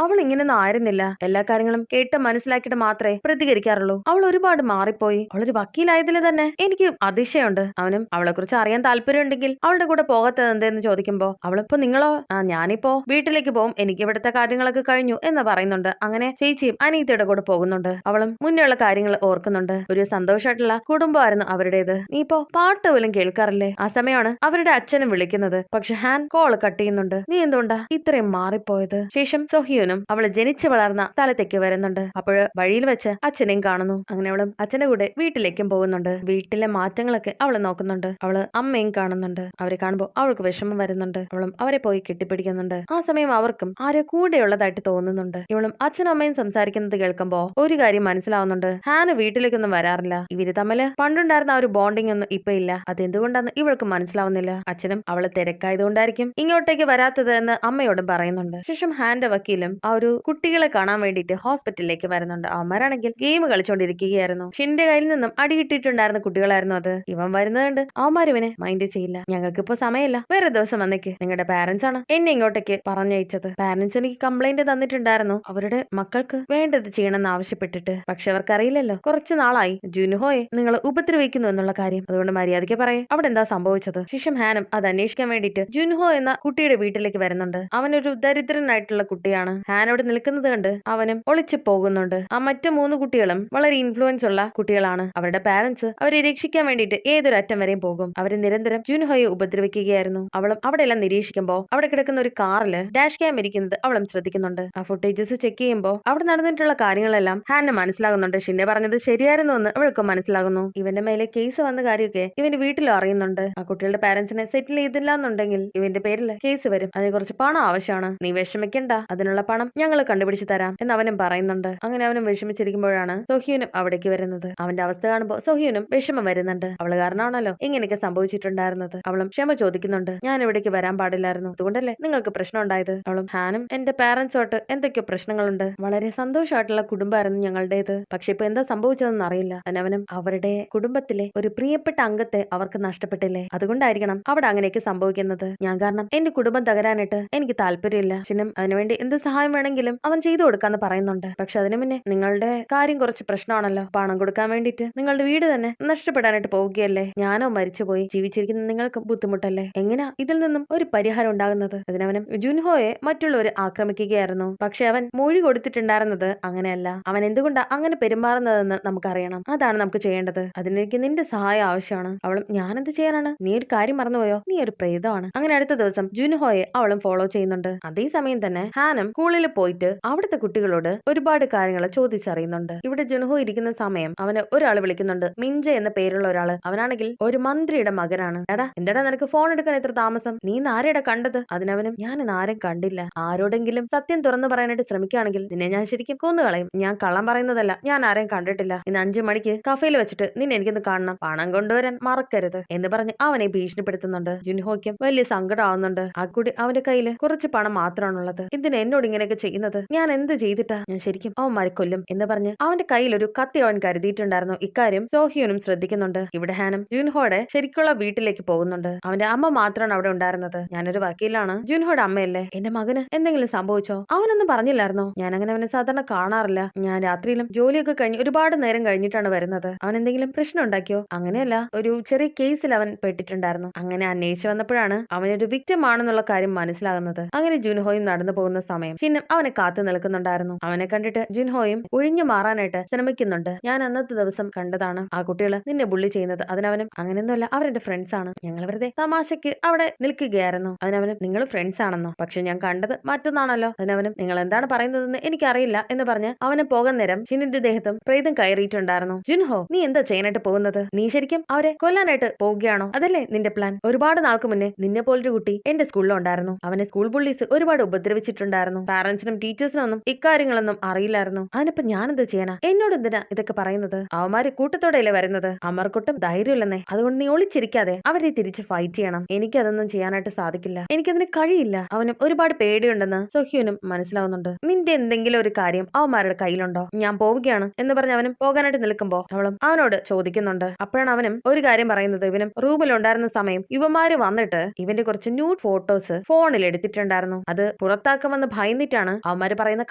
അവൾ ഇങ്ങനെയൊന്നും ആയിരുന്നില്ല. എല്ലാ കാര്യങ്ങളും കേട്ട് മനസ്സിലാക്കിയിട്ട് മാത്രമേ പ്രതികരിക്കാറുള്ളൂ. അവൾ ഒരുപാട് മാറിപ്പോയി. അവളൊരു വക്കീലായതിൽ തന്നെ എനിക്ക് അതിശയമുണ്ട്. അവനും അവളെ കുറിച്ച് അറിയാൻ താല്പര്യമുണ്ടെങ്കിൽ അവളുടെ കൂടെ പോകാത്തത് എന്തെന്ന് ചോദിക്കുമ്പോ അവളിപ്പോ നിങ്ങളോ ഞാനിപ്പോ വീട്ടിലേക്ക് പോകും, എനിക്ക് ഇവിടുത്തെ കാര്യങ്ങളൊക്കെ കഴിഞ്ഞു എന്ന് പറയുന്നുണ്ട്. അങ്ങനെ ചേച്ചിയും അനീതയുടെ കൂടെ പോകുന്നുണ്ട്. അവളും മുന്നേയുള്ള കാര്യങ്ങൾ ഓർക്കുന്നുണ്ട്. ഒരു സന്തോഷമായിട്ടുള്ള കുടുംബമായിരുന്നു അവരുടേത്. നീ ഇപ്പോ പാട്ട് പോലും കേൾക്കാറില്ലേ? ആ സമയമാണ് അവരുടെ അച്ഛനും വിളിക്കുന്നത്. പക്ഷെ ഹാൻ കോള് കട്ട് ചെയ്യുന്നുണ്ട്. നീ എന്തുകൊണ്ടാ ഇത്രയും മാറിപ്പോയത്? ശേഷം സൊഹിയൂനും അവള് ജനിച്ചു വളർന്ന സ്ഥലത്തേക്ക് വരുന്നുണ്ട്. അപ്പോൾ വഴിയിൽ വെച്ച് അച്ഛനെയും കാണുന്നു. അങ്ങനെ അവളും അച്ഛന്റെ കൂടെ വീട്ടിലേക്കും പോകുന്നുണ്ട്. വീട്ടിലെ മാറ്റങ്ങളൊക്കെ അവള് നോക്കുന്നുണ്ട്. അവള് അമ്മയും കാണുന്നുണ്ട്. അവരെ കാണുമ്പോൾ അവൾക്ക് വിഷമം വരുന്നുണ്ട്. അവളും അവരെ പോയി കെട്ടിപ്പിടിക്കുന്നുണ്ട്. ആ സമയം അവർക്കും ആരോ കൂടെയുള്ളതായിട്ട് തോന്നുന്നുണ്ട്. ഇവളും അച്ഛനും അമ്മയും സംസാരിക്കുന്നത് കേൾക്കുമ്പോ ഒരു കാര്യം മനസ്സിലാവുന്നുണ്ട്. ഹാന് വീട്ടിലേക്കൊന്നും വരാറില്ല. ഇവര് തമ്മില് പണ്ടുണ്ടായിരുന്ന ആ ഒരു ബോണ്ടിങ് ഒന്നും ഇപ്പൊ ഇല്ല. അതെന്തുകൊണ്ടാന്ന് ഇവൾക്ക് മനസ്സിലാവുന്നില്ല. അച്ഛനും അവള് തിരക്കായതുകൊണ്ടായിരിക്കും ഇങ്ങോട്ടേക്ക് വരാത്തത് എന്ന് അമ്മയോടും പറയുന്നുണ്ട്. ശേഷം ഹാന്റെ വക്കീലും ആ ഒരു കുട്ടികളെ കാണാൻ വേണ്ടിയിട്ട് ഹോസ്പിറ്റലിലേക്ക് വരുന്നുണ്ട്. അവന്മാരാണെങ്കിൽ ഗെയിം കളിച്ചോണ്ടിരിക്കുകയായിരുന്നു. ഷിന്റെ കയ്യിൽ നിന്നും അടികിട്ടിട്ടുണ്ടായിരുന്ന കുട്ടികളായിരുന്നു അത്. ഇവൻ വരുന്നതുകൊണ്ട് അവന്മാർ ഇവനെ മൈൻഡ് ചെയ്യില്ല. ഞങ്ങൾക്കിപ്പോ സമയമില്ല, വേറെ ദിവസം വന്നേക്ക്. നിങ്ങളുടെ പാരന്റ്സ് ആണ് എന്നെ ഇങ്ങോട്ടേക്ക് പറഞ്ഞയച്ചത്. പാരന്റ്സ് എനിക്ക് കംപ്ലൈന്റ് തന്നിട്ടുണ്ടായിരുന്നു അവരുടെ മക്കൾക്ക് വേണ്ടത് ചെയ്യണമെന്ന് ആവശ്യപ്പെട്ടിട്ട്. പക്ഷെ അവർക്കറിയില്ലല്ലോ കുറച്ചു നാളായി ജുൻഹോയെ നിങ്ങൾ ഉപദ്രവിക്കുന്നു എന്നുള്ള കാര്യം. അതുകൊണ്ട് മര്യാദയ്ക്ക് പറയേ അവിടെ എന്താ സംഭവിച്ചത്? ശേഷം ഹാനും അത് അന്വേഷിക്കാൻ വേണ്ടിയിട്ട് ജുൻഹോ എന്ന കുട്ടിയുടെ വീട്ടിലേക്ക് വരുന്നുണ്ട്. അവനൊരു ദരിദ്രനായിട്ടുള്ള കുട്ടിയാണ്. ഹാനോട് നിൽക്കുന്നത് കണ്ട് അവനും ഒളിച്ചു പോകുന്നുണ്ട്. ആ മറ്റു 3 കുട്ടികളും വളരെ ഇൻഫ്ലുവൻസ് ഉള്ള കുട്ടികളാണ്. അവരുടെ പാരന്റ്സ് അവരെ രക്ഷിക്കാൻ വേണ്ടിയിട്ട് ഏതൊരു അറ്റം വരെയും പോകും. അവര് നിരന്തരം ജുൻഹോയെ ഉപദ്രവിക്കുകയായിരുന്നു. അവളും അവിടെ എല്ലാം നിരീക്ഷിക്കുമ്പോൾ അവിടെ കിടക്കുന്ന ഒരു കാറില് ഡാഷ് ക്യാം ഇരിക്കുന്നത് അവളും ശ്രദ്ധിക്കുന്നുണ്ട്. ആ ഫുട്ടേജസ് ചെക്ക് ചെയ്യുമ്പോൾ അവിടെ നടന്നിട്ടുള്ള കാര്യങ്ങളെല്ലാം ഹാന് മനസ്സിലാകുന്നുണ്ട്. ഷിന്നെ പറഞ്ഞത് ശരിയായിരുന്നു എന്ന് അവൾക്ക് മനസ്സിലാകുന്നു. ഇവന്റെ മേലെ കേസ് വന്ന കാര്യമൊക്കെ ഇവന്റെ വീട്ടിലും അറിയുന്നുണ്ട്. ആ കുട്ടികളുടെ പാരന്റ്സിനെ സെറ്റിൽ ചെയ്തില്ല എന്നുണ്ടെങ്കിൽ ഇവന്റെ പേരിൽ കേസ് വരും. അതിന് കുറച്ച് പണം ആവശ്യമാണ്. നീ വിഷമിക്കണ്ട, അതിനുള്ള പണം ഞങ്ങൾ കണ്ടുപിടിച്ച് തരാം എന്ന് അവനും പറയുന്നുണ്ട്. അങ്ങനെ അവനും വിഷമിച്ചിരിക്കുമ്പോഴാണ് സൊഹ്യൂനും അവിടേക്ക് വരുന്നത്. അവന്റെ അവസ്ഥ കാണുമ്പോൾ സൊഹ്യൂനും വിഷമം വരുന്നുണ്ട്. അവള് കാരണമാണല്ലോ ഇങ്ങനെയൊക്കെ സംഭവിച്ചിട്ടുണ്ടായിരുന്നത്. അവളും ക്ഷമ ചോദിക്കുന്നുണ്ട്. ഞാൻ ഇവിടേക്ക് വരാൻ പാടില്ലായിരുന്നു, അതുകൊണ്ടല്ലേ നിങ്ങൾക്ക് പ്രശ്നം ഉണ്ടായത്. അവളും ഹാനും എന്റെ പാരന്റ്സോട്ട് എന്തൊക്കെയോ പ്രശ്നങ്ങളുണ്ട്. വളരെ സന്തോഷമായിട്ടുള്ള കുടുംബമായിരുന്നു ഞങ്ങളുടേത്. പക്ഷെ ഇപ്പൊ എന്താ സംഭവിച്ചതെന്ന് അറിയില്ല. അവനും അവരുടെ കുടുംബത്തിലെ ഒരു പ്രിയപ്പെട്ട അംഗത്തെ അവർക്ക് നഷ്ടപ്പെട്ടില്ലേ, അതുകൊണ്ടായിരിക്കണം അവിടെ അങ്ങനെയൊക്കെ സംഭവിക്കുന്നത്. ഞാൻ കാരണം എന്റെ കുടുംബം തകരാനായിട്ട് എനിക്ക് താല്പര്യമില്ല. പക്ഷിനും അതിനുവേണ്ടി എന്ത് സഹായം വേണമെങ്കിലും അവൻ ചെയ്തു കൊടുക്കാന്ന് പറയുന്നുണ്ട്. പക്ഷെ അതിനു മുന്നേ നിങ്ങളുടെ കാര്യം കുറച്ച് പ്രശ്നമാണല്ലോ. പണം കൊടുക്കാൻ വേണ്ടിയിട്ട് നിങ്ങളുടെ വീട് തന്നെ നഷ്ടപ്പെടാനായിട്ട് പോവുകയല്ലേ. ഞാനോ മരിച്ചുപോയി, ജീവിച്ചിരിക്കുന്ന നിങ്ങൾക്ക് ബുദ്ധിമുട്ടല്ലേ. എങ്ങനെയാ ഇതിൽ നിന്നും ഒരു പരിഹാരം ഉണ്ടാകുന്നത്? അതിനവനും ജുൻഹോയെ മറ്റുള്ളവർ ആക്രമിക്കുകയായിരുന്നു. പക്ഷെ അവൻ മൊഴി കൊടുത്തിട്ടുണ്ടായിരുന്നത് അങ്ങനെയല്ല. അവൻ എന്തുകൊണ്ടാ അങ്ങനെ പെരുമാറുന്നതെന്ന് നമുക്കറിയണം. അതാണ് നമുക്ക് ചെയ്യേണ്ടത്. അതിനെനിക്ക് നിന്റെ സഹായം ആവശ്യമാണ്. അവളും ഞാനെന്ത് ചെയ്യാനാണ്? നീ ഒരു കാര്യം മറന്നുപോയോ? നീ ഒരു പ്രേതമാണ്. അങ്ങനെ അടുത്ത ദിവസം ജുൻഹോയെ അവളും ഫോളോ ചെയ്യുന്നുണ്ട്. അതേസമയം തന്നെ ഹാനും സ്കൂളിൽ പോയിട്ട് അവിടുത്തെ കുട്ടികളോട് ഒരുപാട് കാര്യങ്ങൾ ചോദിച്ചറിയുന്നുണ്ട്. ഇവിടെ ജുൻഹോ ഇരിക്കുന്ന സമയം അവന് ഒരാൾ വിളിക്കുന്നുണ്ട്. മിഞ്ച എന്ന പേരുള്ള ഒരാള്. അവനാണെങ്കിൽ ഒരു മന്ത്രിയുടെ മകനാണ്. എന്താടാ നിനക്ക് ഫോൺ എടുക്കാൻ എത്ര താമസം? നീ ആരെടാ കണ്ടത്? അതിനവനും ഞാൻ ആരും കണ്ടില്ല. ആരോടെങ്കിലും സത്യം തുറന്നു പറയാനായിട്ട് ശ്രമിക്കുകയാണെങ്കിൽ നിന്നെ ഞാൻ ശരിക്കും കൊന്നുകളയും. ഞാൻ കള്ളം പറയുന്നതല്ല, ഞാൻ ആരെയും കണ്ടിട്ടില്ല. ഇന്ന് 5 മണിക്ക് കഫേയിൽ വെച്ചിട്ട് നിന്നെ എനിക്കൊന്ന് കാണണം. പണം കൊണ്ടുവരാൻ മറക്കരുത് എന്ന് പറഞ്ഞ് അവനെ ഭീഷണിപ്പെടുത്തുന്നുണ്ട്. ജുൻഹോയ്ക്കും വലിയ സങ്കടമാവുന്നുണ്ട്. ആ കൂടി അവന്റെ കയ്യിൽ കുറച്ച് പണം മാത്രമാണുള്ളത്. എന്തിനാ എന്നോട് ഇങ്ങനെയൊക്കെ ചെയ്യുന്നത്? ഞാൻ എന്ത് ചെയ്തിട്ടാ? ഞാൻ ശരിക്കും അവന്മാരെ കൊല്ലും എന്ന് പറഞ്ഞ് അവന്റെ കയ്യിൽ ഒരു കത്തി അവൻ കരുതിയിട്ടുണ്ടായിരുന്നു. ഇക്കാര്യം സോഹിയോനും ശ്രദ്ധിക്കുന്നുണ്ട്. ഇവിടെ ഹാനും ജുൻഹോയുടെ ശരിക്കുള്ള വീട്ടിലേക്ക് പോകുന്നുണ്ട്. അവന്റെ അമ്മ മാത്രമാണ് അവിടെ ഉണ്ടായിരുന്നത്. ഞാനൊരു വക്കീലാണ്, ജുൻഹോയുടെ അമ്മയല്ലേ. എന്റെ മകന് എന്തെങ്കിലും സംഭവിച്ചോ? അവനൊന്നും പറഞ്ഞില്ലായിരുന്നോ? ഞാൻ അങ്ങനെ അവനെ സാധാരണ കാണാറില്ല. ഞാൻ രാത്രിയിലും ജോലിയൊക്കെ കഴിഞ്ഞ് ഒരുപാട് നേരം കഴിഞ്ഞിട്ടാണ് വരുന്നത്. അവൻ എന്തെങ്കിലും പ്രശ്നം ഉണ്ടാക്കിയോ? അങ്ങനെയല്ല, ഒരു ചെറിയ കേസിൽ അവൻ പെട്ടിട്ടുണ്ടായിരുന്നു. അങ്ങനെ അന്വേഷിച്ചു വന്നപ്പോഴാണ് അവനൊരു വിക്ടിം ആണെന്നുള്ള കാര്യം മനസ്സിലാകുന്നത്. അങ്ങനെ ജുൻഹോയും നടന്നു പോകുന്ന സമയം ഷിന്നും അവനെ കാത്തു നിൽക്കുന്നുണ്ടായിരുന്നു. അവനെ കണ്ടിട്ട് ജുൻഹോയും ഒഴിഞ്ഞു മാറാനായിട്ട് ശ്രമിക്കുന്നുണ്ട്. ഞാൻ അന്നത്തെ ദിവസം കണ്ടതാണ് ആ കുട്ടികള് നിന്നെ ബുള്ളി ചെയ്യുന്നത്. അതിനവനും അങ്ങനെയൊന്നുമല്ല, അവരെന്റെ ഫ്രണ്ട്സ് ആണ്. ഞങ്ങൾ വെറുതെ തമാശക്ക് അവിടെ നിൽക്കുകയായിരുന്നു. അതിനവനും നിങ്ങൾ ഫ്രണ്ട്സ് ആണെന്നോ? പക്ഷെ ഞാൻ കണ്ടത് മറ്റൊന്നാണല്ലോ. അതിനവനും നിങ്ങൾ എന്താണ് പറയുന്നതെന്ന് എനിക്കറിയില്ല എന്ന് പറഞ്ഞ് അവന് പോകാൻ നേരം ഷിന്നിന്റെ ദേഹത്തും പ്രേതം കയറിയിട്ടുണ്ടായിരുന്നു. ജുൻഹോ, നീ എന്താ ചെയ്യാനായിട്ട് പോകുന്നത്? നീ ശരിക്കും അവരെ കൊല്ലാനായിട്ട് പോവുകയാണോ? അതല്ലേ നിന്റെ പ്ലാൻ? ഒരുപാട് നാൾക്ക് മുന്നേ നിന്നെ പോലൊരു കുട്ടി എന്റെ സ്കൂളിലുണ്ടായിരുന്നു. അവനെ സ്കൂൾ ബുള്ളീസ് ഒരുപാട് ഉപദ്രവിച്ചിട്ടുണ്ടായിരുന്നു. പാരന്റ്സിനും ടീച്ചേഴ്സിനും ഒന്നും ഇക്കാര്യങ്ങളൊന്നും അറിയില്ലായിരുന്നു. അതിനിപ്പോ ഞാൻ എന്ത് ചെയ്യാനാ? എന്നോട് എന്തിനാ ഇതൊക്കെ പറയുന്നത്? അവന്മാര് കൂട്ടത്തോടെയല്ലേ വരുന്നത്. അമർക്കൊട്ടും ധൈര്യമില്ലെന്നേ. അതുകൊണ്ട് നീ ഒളിച്ചിരിക്കാതെ അവരെ തിരിച്ച് ഫൈറ്റ് ചെയ്യണം. എനിക്കതൊന്നും ചെയ്യാനായിട്ട് സാധിക്കില്ല, എനിക്കതിന് കഴിയില്ല. അവനും ഒരുപാട് പേടിയുണ്ടെന്ന് സൊഹ്യൂനും മനസ്സിലാവുന്നുണ്ട്. നിന്റെ എന്തെങ്കിലും ഒരു കാര്യം അവന്മാരുടെ കയ്യിലുണ്ടോ? ഞാൻ പോവുകയാണ് എന്ന് പറഞ്ഞ് അവനും പോകാനായിട്ട് നിൽക്കുമ്പോ അവളും അവനോട് ചോദിക്കുന്നുണ്ട്. അപ്പോഴാണ് അവനും ഒരു കാര്യം പറയുന്നത്. ഇവനും റൂമിൽ ഉണ്ടായിരുന്ന സമയം ഇവന്മാര് വന്നിട്ട് ഇവന്റെ കുറച്ച് ന്യൂഡ് ഫോട്ടോസ് ഫോണിൽ എടുത്തിട്ടുണ്ടായിരുന്നു. അത് പുറത്താക്കുമെന്ന് ഭയന്നിട്ടാണ് അവന്മാര് പറയുന്ന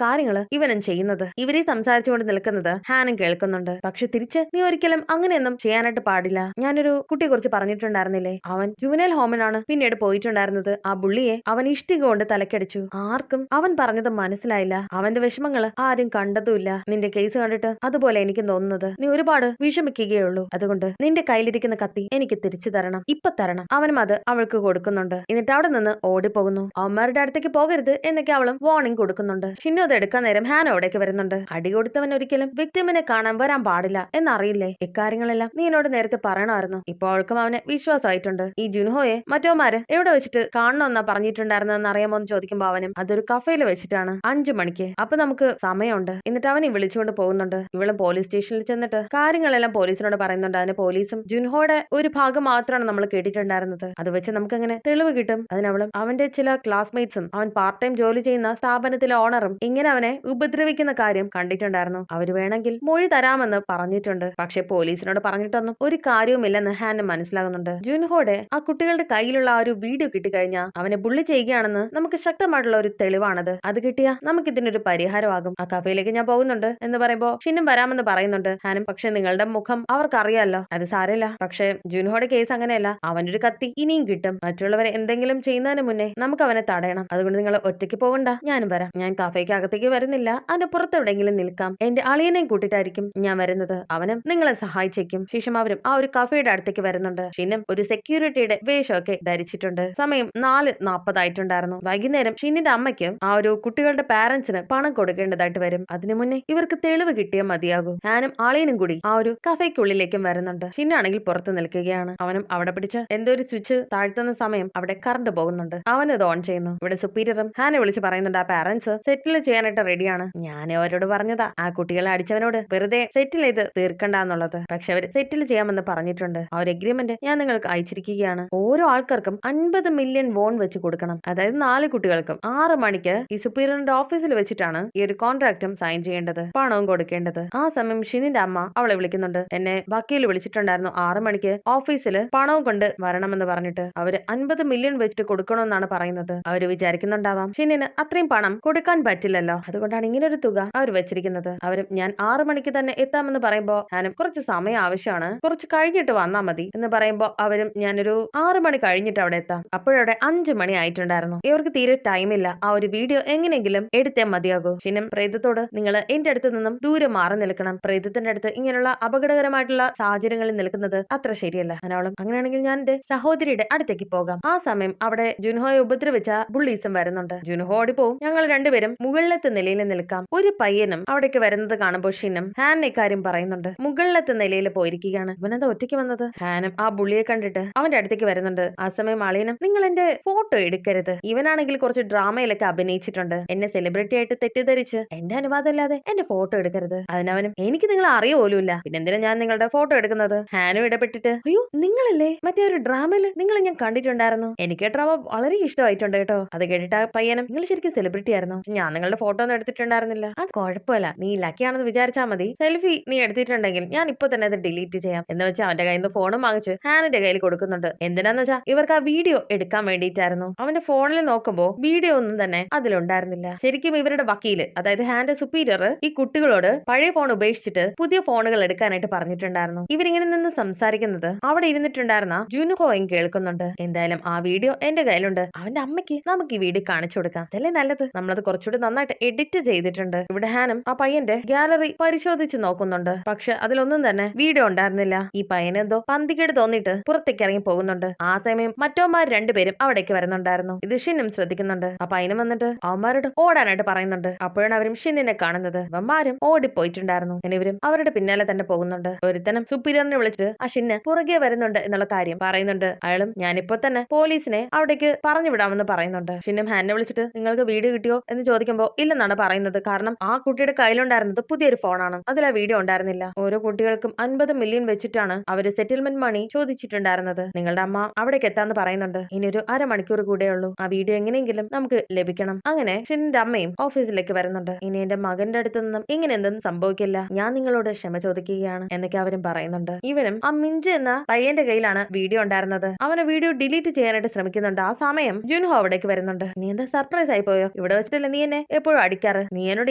കാര്യങ്ങൾ ഇവനും ചെയ്യുന്നത്. ഇവരെ സംസാരിച്ചുകൊണ്ട് നിൽക്കുന്നത് ഹാനും കേൾക്കുന്നുണ്ട്. പക്ഷെ തിരിച്ച് നീ ഒരിക്കലും അങ്ങനെയൊന്നും ചെയ്യാനായിട്ട് പാടില്ല. ഞാനൊരു കുട്ടിയെ കുറിച്ച് പറഞ്ഞിട്ടുണ്ടായിരുന്നില്ലേ, അവൻ ജുവനൈൽ ഹോമിലാണ് പിന്നീട് പോയിട്ടുണ്ടായിരുന്നത്. ആ ബുള്ളിയെ അവൻ ഇഷ്ടിക കൊണ്ട് തലക്കടിച്ചു. ആർക്കും അവൻ പറഞ്ഞത് മനസ്സിലായില്ല. അവന്റെ വിഷമങ്ങള് ആരും കണ്ടതുമില്ല. നിന്റെ കേസ് കണ്ടിട്ട് അതുപോലെ എനിക്ക് തോന്നുന്നത്. നീ ഒരുപാട് വിഷമിക്കുകയുള്ളൂ. അതുകൊണ്ട് നിന്റെ കയ്യിലിരിക്കുന്ന കത്തി എനിക്ക് തിരിച്ചു തരണം, ഇപ്പൊ തരണം. അവനും അത് അവൾക്ക് കൊടുക്കുന്നുണ്ട്. എന്നിട്ട് അവിടെ നിന്ന് ഓടിപ്പോകുന്നു. അവന്മാരുടെ അടുത്തേക്ക് പോകരുത് എന്നൊക്കെ അവളും വാർണിംഗ് കൊടുക്കുന്നുണ്ട്. ഷിന്നു അത് എടുക്കാൻ നേരം ഹാന അവിടേക്ക് വരുന്നുണ്ട്. അടി കൊടുത്തവൻ ഒരിക്കലും വിക്ടിമിനെ കാണാൻ വരാൻ പാടില്ല എന്നറിയില്ലേ? ഇക്കാര്യങ്ങളെല്ലാം നീ എന്നോട് നേരത്തെ പറയണമായിരുന്നു. ഇപ്പൊ അവൾക്കും അവനെ വിശ്വാസമായിട്ടുണ്ട്. ഈ ജുൻഹോയെ മറ്റോമാര് എവിടെ വെച്ചിട്ട് കാണണമെന്നാ പറഞ്ഞിട്ടുണ്ടായിരുന്നെന്ന് അറിയാമോ എന്ന് ചോദിക്കുമ്പോ അവനും അതൊരു കഫേയിൽ വെച്ചിട്ടാണ് 5 മണിക്ക്. അപ്പൊ നമുക്ക് സമയമുണ്ട്. എന്നിട്ട് അവനെ വിളിച്ചുകൊണ്ട് പോകുന്നുണ്ട്. ഇവളും പോലീസ് സ്റ്റേഷനിൽ ചെന്നിട്ട് കാര്യങ്ങളെല്ലാം പോലീസിനോട് പറയുന്നുണ്ട്. അതിന് പോലീസും ജുൻഹോയുടെ ഒരു ഭാഗം മാത്രമാണ് നമ്മൾ കേട്ടിട്ടുണ്ടായിരുന്നത്. അത് വെച്ച് നമുക്ക് അങ്ങനെ തെളിവ് കിട്ടും. അതിനവളും അവന്റെ ചില ക്ലാസ്മേറ്റ്സും അവൻ പാർട്ട് ടൈം ജോലി ചെയ്യുന്ന സ്ഥാപനത്തിലെ ഓണറും ഇങ്ങനെ അവനെ ഉപദ്രവിക്കുന്ന കാര്യം കണ്ടിട്ടുണ്ടായിരുന്നു. അവര് വേണമെങ്കിൽ മൊഴി തരാമെന്ന് പറഞ്ഞിട്ടുണ്ട്. പക്ഷെ പോലീസിനോട് പറഞ്ഞിട്ടൊന്നും ഒരു കാര്യവുമില്ലെന്ന് ഹാന് മനസ്സിലാകുന്നുണ്ട്. ജുൻഹോയുടെ ആ കുട്ടികളുടെ കയ്യിലുള്ള ആ ഒരു വീഡിയോ കിട്ടിക്കഴിഞ്ഞാൽ അവനെ ബുള്ളി ചെയ്യുകയാണെന്ന് നമുക്ക് ശക്തമായിട്ടുള്ള ഒരു തെളിവാണത്. അത് കിട്ടിയാൽ നമുക്ക് ഇതിനൊരു പരിഹാരമാകും. ആ കഫേയിലേക്ക് ഞാൻ പോകുന്നുണ്ട് എന്ന് പറയുമ്പോ ഷിന്നും വരാമെന്ന് പറയുന്നുണ്ട് ഹാനും. പക്ഷെ നിങ്ങളുടെ മുഖം അവർക്കറിയാലോ, അത് സാരമില്ല. പക്ഷെ ജുൻഹോയുടെ കേസ് അങ്ങനെയല്ല. അവനൊരു കത്തി ഇനിയും കിട്ടും. മറ്റുള്ളവരെ എന്തെങ്കിലും ചെയ്യുന്നതിന് മുന്നേ നമുക്ക് അവനെ തടയണം. അതുകൊണ്ട് നിങ്ങൾ ഒറ്റയ്ക്ക് പോകണ്ട, ഞാനും വരാം. ഞാൻ കഫേക്ക് അകത്തേക്ക് വരുന്നില്ല, അതിന്റെ പുറത്തെവിടെയെങ്കിലും നിൽക്കാം. എന്റെ അളിയനെയും കൂട്ടിട്ടായിരിക്കും ഞാൻ വരുന്നത്. അവനും നിങ്ങളെ സഹായിച്ചേക്കും. ശേഷം അവരും ആ ഒരു കഫേയുടെ അടുത്തേക്ക് വരുന്നുണ്ട്. ഷിന്നും ഒരു സെക്യൂരിറ്റിയുടെ വേഷമൊക്കെ ധരിച്ചിട്ടുണ്ട്. സമയം 4:40 ആയിട്ടുണ്ടായിരുന്നു. വൈകുന്നേരം ഷിന്നിന്റെ അമ്മയ്ക്ക് ആ ഒരു കുട്ടികളുടെ പാരന്റ്സിന് പണം കൊടുക്കേണ്ടതായിട്ട് വരും. അതിനു മുന്നേ ഇവർക്ക് തെളിവ് കിട്ടിയാൽ മതിയാകും. ഹാനും ആളിയനും കൂടി ആ ഒരു കഫേക്കുള്ളിലേക്കും വരുന്നുണ്ട്. ഷിന്നാണെങ്കിൽ പുറത്ത് നിൽക്കുകയാണ്. അവനും അവിടെ പിടിച്ച് എന്തോ ഒരു സ്വിച്ച് താഴ്ത്തുന്ന സമയം അവിടെ കറണ്ട് പോകുന്നുണ്ട്. അവൻ ഇത് ഓൺ ചെയ്യുന്നു. ഇവിടെ സുപ്പീരിയറും ഹാനെ വിളിച്ച് പറയുന്നുണ്ട് ആ പാരന്റ്സ് സെറ്റിൽ ചെയ്യാനായിട്ട് റെഡിയാണ്. ഞാൻ അവരോട് പറഞ്ഞതാ ആ കുട്ടികളെ അടിച്ചവനോട് വെറുതെ സെറ്റിൽ ചെയ്ത് തീർക്കണ്ടെന്നുള്ളത്. പക്ഷെ അവർ സെറ്റിൽ ചെയ്യാമെന്ന് പറഞ്ഞിട്ടുണ്ട്. ആ ഒരു എഗ്രിമെന്റ് ഞാൻ നിങ്ങൾക്ക് അയച്ചിരിക്കുകയാണ്. ഓരോ ആൾക്കാർക്കും 50 മില്യൺ വോൺ വെച്ച് കൊടുക്കണം. അതായത് 4 കുട്ടികൾക്കും 6 മണിക്ക് ഈ സുപ്പീരിയറിന്റെ ഓഫീസിൽ വെച്ചിട്ടാണ് ഈ ഒരു കോൺട്രാക്റ്റും സൈൻ ചെയ്യേണ്ടത്, പണവും കൊടുക്കേണ്ടത്. ആ സമയം ഷിനിന്റെ അമ്മ അവളെ വിളിക്കുന്നുണ്ട്. എന്നെ വക്കീൽ വിളിച്ചിട്ടുണ്ടായിരുന്നു 6 മണിക്ക് ഓഫീസിൽ പണവും കൊണ്ട് വരണമെന്ന് പറഞ്ഞിട്ട്. അവര് 50 മില്യൺ വെച്ചിട്ട് കൊടുക്കണമെന്നാണ് പറയുന്നത്. അവര് വിചാരിക്കുന്നുണ്ടാവാം ഷിനിന് അത്രയും പണം കൊടുക്കാൻ പറ്റില്ലല്ലോ, അതുകൊണ്ടാണ് ഇങ്ങനെ ഒരു തുക അവർ വെച്ചിരിക്കുന്നത്. അവരും ഞാൻ 6 മണിക്ക് തന്നെ എത്താമെന്ന് പറയുമ്പോ ഞാനും കുറച്ച് സമയം ആവശ്യമാണ്, കുറച്ച് കഴിഞ്ഞിട്ട് വന്നാൽ മതി എന്ന് പറയുമ്പോ അവരും ഞാനൊരു 6 മണി കഴിഞ്ഞിട്ട് അവിടെ എത്താം. അപ്പോഴവിടെ 5 മണി ആയിട്ടുണ്ടായിരുന്നു. ഇവർക്ക് തീരെ ടൈമില്ല. ആ ഒരു വീഡിയോ എങ്ങനെയെങ്കിലും എടുത്തേ മതിയാകൂ. ഷിനും പ്രേതത്തോട് നിങ്ങൾ എന്റെ അടുത്ത് നിന്നും ദൂരെ മാറി നിൽക്കണം. പ്രേതത്തിന്റെ അടുത്ത് ഇങ്ങനെയുള്ള അപകടകരമായിട്ടുള്ള സാഹചര്യങ്ങളിൽ നിൽക്കുന്നത് അത്ര ശരിയല്ല. അനോളം അങ്ങനെയാണെങ്കിൽ ഞാൻ എന്റെ സഹോദരിയുടെ അടുത്തേക്ക് പോകാം. ആ സമയം അവിടെ ജുൻഹോയെ ഉപദ്രവിച്ച ബുള്ളീസും വരുന്നുണ്ട്. ജുൻഹോ ഓടിപ്പോവും. ഞങ്ങൾ രണ്ടുപേരും മുകളിലത്തെ നിലയിൽ നിൽക്കാം. ഒരു പയ്യനും അവിടേക്ക് വരുന്നത് കാണുമ്പോൾ ഷിനും ഹാനെ കാര്യം പറയുന്നുണ്ട്. മുകളിലത്തെ നിലയിൽ പോയിരിക്കുകയാണ്. ഇവനെന്താ ഒറ്റയ്ക്ക് വന്നത്? ഹാനും ആ ബുള്ളിയെ കണ്ടിട്ട് അവന്റെ അടുത്തേക്ക് വരുന്നുണ്ട്. ആ സമയം അളിയനും നിങ്ങൾ എന്റെ ഫോട്ടോ എടുക്കരുത്. ഇവനാണെങ്കിൽ കുറച്ച് ഡ്രാമയിലൊക്കെ അഭിനയിച്ചിട്ടുണ്ട്. എന്നെ സെലിബ്രിറ്റി ആയിട്ട് തെറ്റിദ്ധരിച്ച് എന്റെ അനുവാദം ഇല്ലാതെ എന്റെ ഫോട്ടോ എടുക്കരുത്. അതിനവനും എനിക്ക് നിങ്ങളെ അറിയുപോലുമില്ല, പിന്നെ എന്തിനാ ഞാൻ നിങ്ങളുടെ ഫോട്ടോ എടുക്കുന്നത്? ഹാനും ഇടപെട്ടിട്ട് അയ്യോ നിങ്ങളല്ലേ മറ്റേ ഒരു ഡ്രാമയില് നിങ്ങളെ ഞാൻ കണ്ടിട്ടുണ്ടായിരുന്നു, എനിക്ക് ഡ്രാമ വളരെ ഇഷ്ടമായിട്ടുണ്ട് കേട്ടോ. അത് കേട്ടിട്ട് ആ പയ്യനും നിങ്ങൾ ശരിക്കും സെലിബ്രിറ്റി ആയിരുന്നു, ഞാൻ നിങ്ങളുടെ ഫോട്ടോ ഒന്നും എടുത്തിട്ടുണ്ടായിരുന്നില്ല. അത് കുഴപ്പമില്ല, നീ ലക്കിയാണെന്ന് വിചാരിച്ചാൽ മതി. സെൽഫി നീ എടുത്തിട്ടുണ്ടെങ്കിൽ ഞാൻ ഇപ്പൊ തന്നെ അത് ഡിലീറ്റ് ചെയ്യാം എന്ന് വെച്ചാൽ അവന്റെ കയ്യിൽ നിന്ന് ഫോണും വാങ്ങിച്ച് ഹാനിന്റെ കയ്യിൽ കൊടുക്കുന്നുണ്ട്. എന്തിനാന്ന് വെച്ചാൽ ഇവർക്ക് ആ വീഡിയോ എടുക്കാൻ വേണ്ടിയിട്ടായിരുന്നു. അവന്റെ ഫോണിൽ നോക്കുമ്പോ വീഡിയോ ഒന്നും തന്നെ അതിലുണ്ടായിരുന്നില്ല. ശരിക്കും ഇവരുടെ വക്കീല്, അതായത് ഹാന്റെ സുപ്പീരിയർ, ഈ കുട്ടികളോട് പഴയ ഫോൺ ഉപേക്ഷിച്ചിട്ട് പുതിയ ഫോണുകൾ എടുക്കാനായിട്ട് പറഞ്ഞിട്ടുണ്ടായിരുന്നു. ഇവരിങ്ങനെ നിന്ന് സംസാരിക്കുന്നത് അവിടെ ഇരുന്നിട്ടുണ്ടായിരുന്ന ജുൻഹോയും കേൾക്കുന്നുണ്ട്. എന്തായാലും ആ വീഡിയോ എന്റെ കയ്യിലുണ്ട്. അവന്റെ അമ്മയ്ക്ക് നമുക്ക് ഈ വീഡിയോ കാണിച്ചു കൊടുക്കാം, അതല്ലേ നല്ലത്. നമ്മളത് കുറച്ചുകൂടി നന്നായിട്ട് എഡിറ്റ് ചെയ്തിട്ടുണ്ട്. ഇവിടെ ഹാനും ആ പയ്യന്റെ ഗാലറി പരിശോധിച്ച് നോക്കുന്നുണ്ട്. പക്ഷെ അതിലൊന്നും തന്നെ വീഡിയോ ഉണ്ടായിരുന്നില്ല. ഈ പയ്യന് എന്തോ പന്തികേട് തോന്നിയിട്ട് പുറത്തേക്ക് ഇറങ്ങി പോകുന്നുണ്ട്. ആ സമയം മറ്റോമാർ രണ്ടുപേരും അവിടേക്ക് വരുന്നുണ്ടായിരുന്നു. ഇത് ഷിനും ശ്രദ്ധിക്കുന്നുണ്ട്. ആ പയ്യനും വന്നിട്ട് അവന്മാരോട് ഓടാനായിട്ട് പറയുന്നുണ്ട്. അപ്പോഴാണ് അവരും ഷിന്നിനെ കാണുന്നത്. അവന്മാരും ഓടിപ്പോയിട്ടുണ്ടായിരുന്നു. ഇവരും അവരുടെ പിന്നാലെ തന്നെ പോകുന്നുണ്ട്. ഒരുത്തനും സുപ്പീരിയറിനെ വിളിച്ചിട്ട് ആ ഷിന്ന് പുറകെ വരുന്നുണ്ട് എന്നുള്ള കാര്യം പറയുന്നുണ്ട്. അയാളും ഞാനിപ്പോ തന്നെ പോലീസിനെ അവിടേക്ക് പറഞ്ഞു വിടാമെന്ന് പറയുന്നുണ്ട്. ഷിന്നും ഹാനെ വിളിച്ചിട്ട് നിങ്ങൾക്ക് വീഡിയോ കിട്ടിയോ എന്ന് ചോദിക്കുമ്പോൾ ഇല്ലെന്നാണ് പറയുന്നത്. കാരണം ആ കുട്ടിയുടെ കയ്യിലുണ്ടായിരുന്നത് പുതിയൊരു ഫോണാണ്, അതിൽ ആ വീഡിയോ ഉണ്ടായിരുന്നില്ല. ഓരോ കുട്ടികൾക്കും 50 മില്യൺ വെച്ചിട്ടാണ് അവര് സെറ്റിൽമെന്റ് മണി ചോദിച്ചിട്ടുണ്ടായിരുന്നത്. നിങ്ങളുടെ അമ്മ അവിടേക്ക് എത്താന്ന് പറയുന്നുണ്ട്. ഇനി ഒരു അരമണിക്കൂർ കൂടെ ഉള്ളൂ. ആ വീഡിയോ എങ്ങനെയെങ്കിലും നമുക്ക് ലഭിക്കണം. അങ്ങനെ ഷിന്റെ അമ്മയും ഓഫീസിലേക്ക് വരുന്നുണ്ട്. ഇനി എന്റെ മകന്റെ അടുത്ത് നിന്നും ഇങ്ങനെ എന്തെങ്കിലും സംഭവിക്കില്ല, ഞാൻ നിങ്ങളോട് ക്ഷമ ചോദിക്കുകയാണ് എന്നൊക്കെ അവരും പറയുന്നുണ്ട്. ഇവനും ആ മിഞ്ചു എന്ന പയ്യന്റെ കയ്യിലാണ് വീഡിയോ ഉണ്ടായിരുന്നത്. അവന് വീഡിയോ ഡിലീറ്റ് ചെയ്യാനായിട്ട് ശ്രമിക്കുന്നുണ്ട്. ആ സമയം ജുൻഹോ അവിടേക്ക് വരുന്നുണ്ട്. നീ എന്താ സർപ്രൈസ് ആയി പോയോ? ഇവിടെ വെച്ചിട്ടല്ലേ നീ എന്നെ എപ്പോഴും അടിക്കാറ്? നീ എന്നോട്